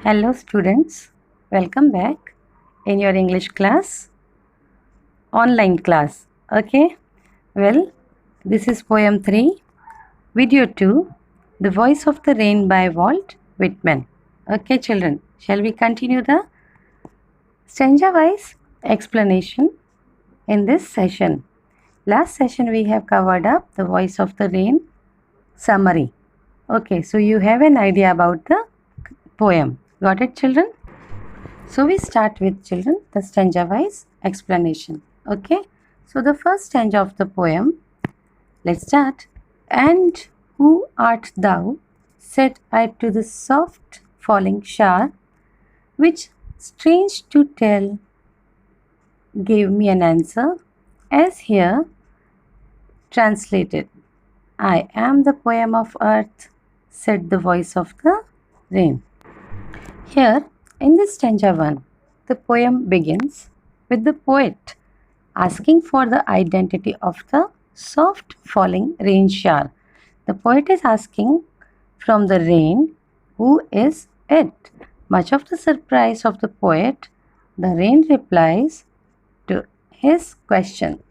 Hello students, welcome back in your English class, online class. Okay, well, this is poem 3, video 2, The Voice of the Rain by Walt Whitman. Okay, children, shall we continue the stanza wise explanation in this session? Last session we have covered up The Voice of the Rain summary. Okay, so you have an idea about the poem. Got it, children? So we start with children the stanza wise explanation. Okay. So the first stanza of the poem. Let's start. And who art thou? Said I to the soft falling shower, which strange to tell gave me an answer, as here translated. I am the poem of earth, said the voice of the rain. Here, in this stanza 1, the poem begins with the poet asking for the identity of the soft falling rain shower. The poet is asking from the rain, who is it? Much of the surprise of the poet, the rain replies to his question,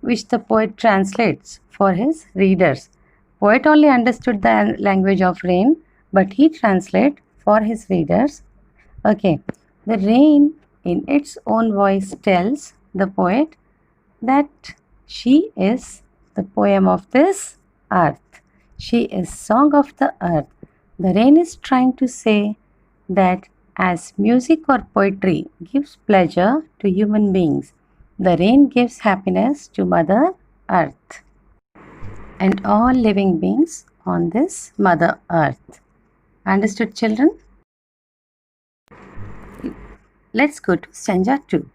which the poet translates for his readers. Poet only understood the language of rain, but he translates for his readers. Okay, the rain in its own voice tells the poet that she is the poem of this earth. She is song of the earth. The rain is trying to say that as music or poetry gives pleasure to human beings, the rain gives happiness to Mother Earth and all living beings on this Mother Earth. Understood, children? Let's go to stanza 2.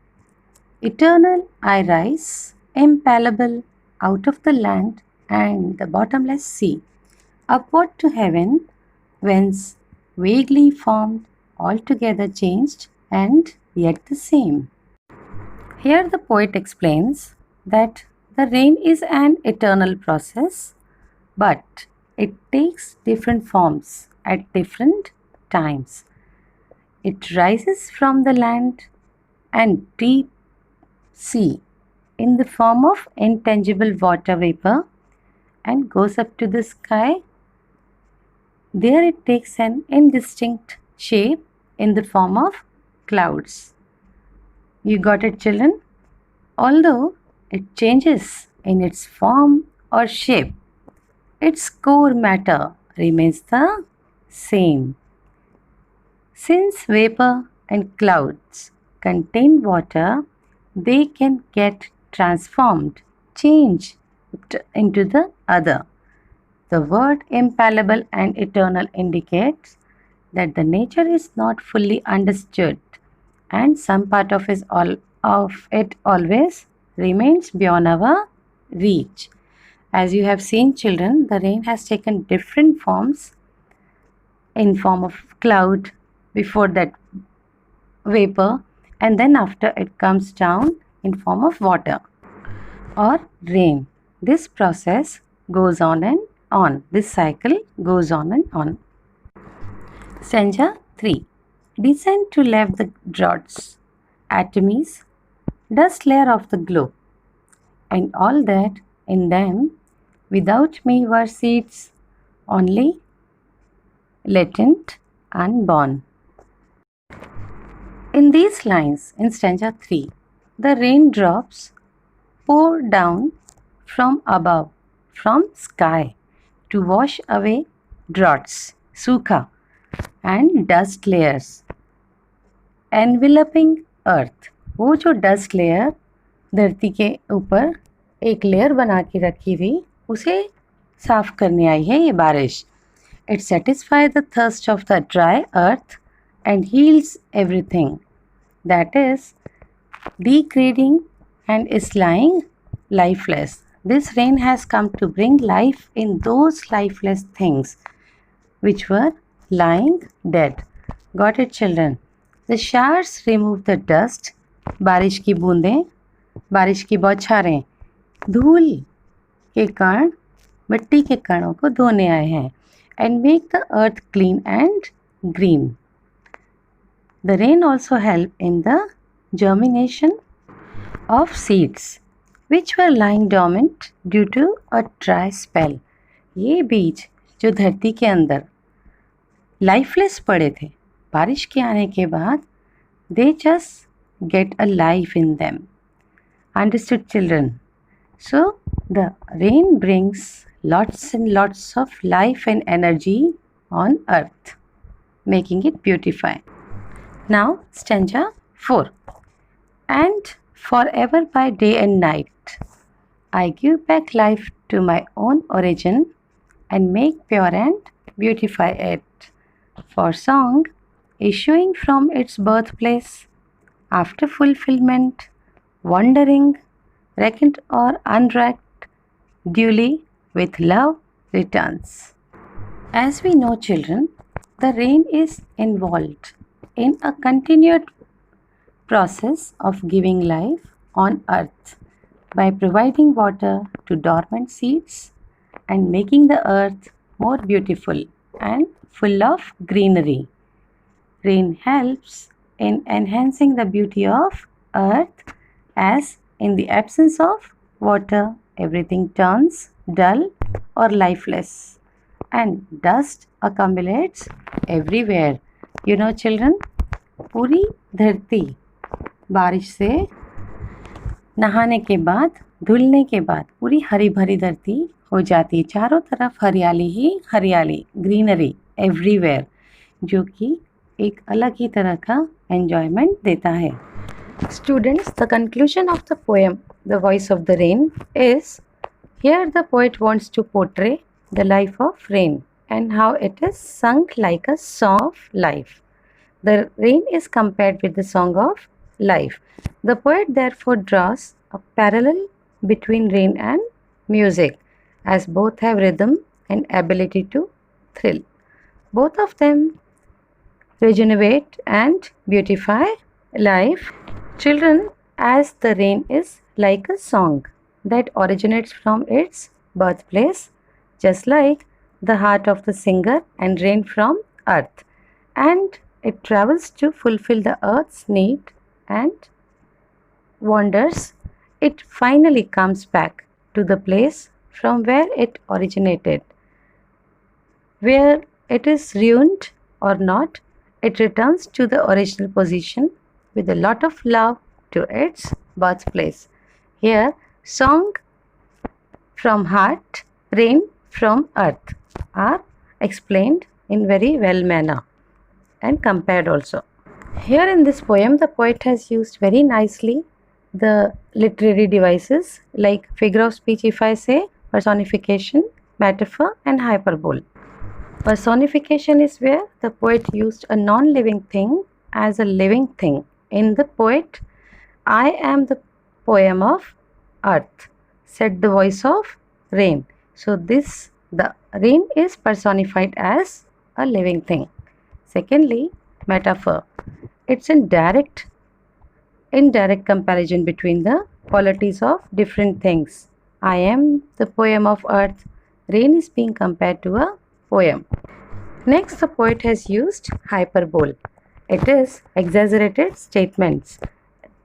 Eternal I rise, impalpable, out of the land and the bottomless sea, upward to heaven, whence vaguely formed, altogether changed, and yet the same. Here the poet explains that the rain is an eternal process, but it takes different forms at different times. It rises from the land and deep sea in the form of intangible water vapor and goes up to the sky. There it takes an indistinct shape in the form of clouds. You got it, children? Although it changes in its form or shape, its core matter remains the same. Since vapor and clouds contain water, they can get transformed, changed into the other. The word impalpable and eternal indicates that the nature is not fully understood and some part of it always remains beyond our reach. As you have seen, children, the rain has taken different forms in form of cloud, before that vapor, and then after it comes down in form of water or rain. This process goes on and on. This cycle goes on and on. Stanza 3. Descend to left the draughts, atomies, dust layer of the globe, and all that in them without me were seeds, only latent, unborn. In these lines, in stanza 3, the raindrops pour down from above, from sky, to wash away draughts, sukha, and dust layers, enveloping earth. वो जो dust layer धरती के ऊपर एक layer बना के रखी हुई, उसे साफ करने आई है ये बारिश. It satisfies the thirst of the dry earth and heals everything that is degrading and is lying lifeless. This rain has come to bring life in those lifeless things which were lying dead. Got it, children? The showers remove the dust. बारिश की बूंदें, बारिश की बौछारें धूल के कण, मिट्टी के कणों को धोने आए हैं. And make the earth clean and green. The rain also helped in the germination of seeds which were lying dormant due to a dry spell. ये बीज जो धरती के अंदर लाइफलेस पड़े थे, बारिश के आने के बाद they just get a life in them. Understood, children? So the rain brings lots and lots of life and energy on earth, making it beautify. Now stanza 4. And forever by day and night I give back life to my own origin and make pure and beautify it. For song issuing from its birthplace, after fulfillment, wandering, reckoned or unwrapped, duly with love returns. As we know, children, the rain is involved in a continued process of giving life on earth by providing water to dormant seeds and making the earth more beautiful and full of greenery. Rain helps in enhancing the beauty of earth, as in the absence of water everything turns dull or lifeless and dust accumulates everywhere. You know, children, पूरी धरती बारिश से नहाने के बाद, धुलने के बाद पूरी हरी भरी धरती हो जाती है। चारों तरफ हरियाली ही हरियाली, ग्रीनरी एवरीवेयर, जो कि एक अलग ही तरह का एन्जॉयमेंट देता है। Students, the conclusion of the poem The Voice of the Rain is, here the poet wants to portray the life of rain and how it is sung like a song of life. The rain is compared with the song of life. The poet therefore draws a parallel between rain and music, as both have rhythm and ability to thrill. Both of them regenerate and beautify life. Children, as the rain is like a song that originates from its birthplace, just like the heart of the singer, and rain from earth, and it travels to fulfill the earth's need and wanders, it finally comes back to the place from where it originated. Where it is ruined or not, it returns to the original position with a lot of love to its birthplace. Here, song from heart, rain from earth are explained in very well manner and compared also. Here in this poem, the poet has used very nicely the literary devices like figure of speech, if I say, personification, metaphor and hyperbole. Personification is where the poet used a non-living thing as a living thing. In the poet, I am the poem of earth, said the voice of rain. So the rain is personified as a living thing. Secondly, metaphor. It's in indirect comparison between the qualities of different things. I am the poem of earth. Rain is being compared to a poem. Next, the poet has used hyperbole. It is exaggerated statements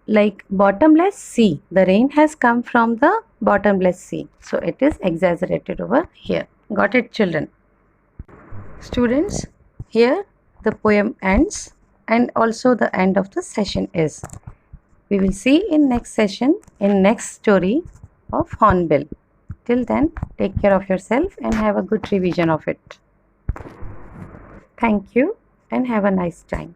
like bottomless sea. The rain has come from the bottomless sea. So it is exaggerated over here. Got it, children? Students, here the poem ends and also the end of the session is. We will see in next session, in next story of Hornbill. Till then, take care of yourself and have a good revision of it. Thank you and have a nice time.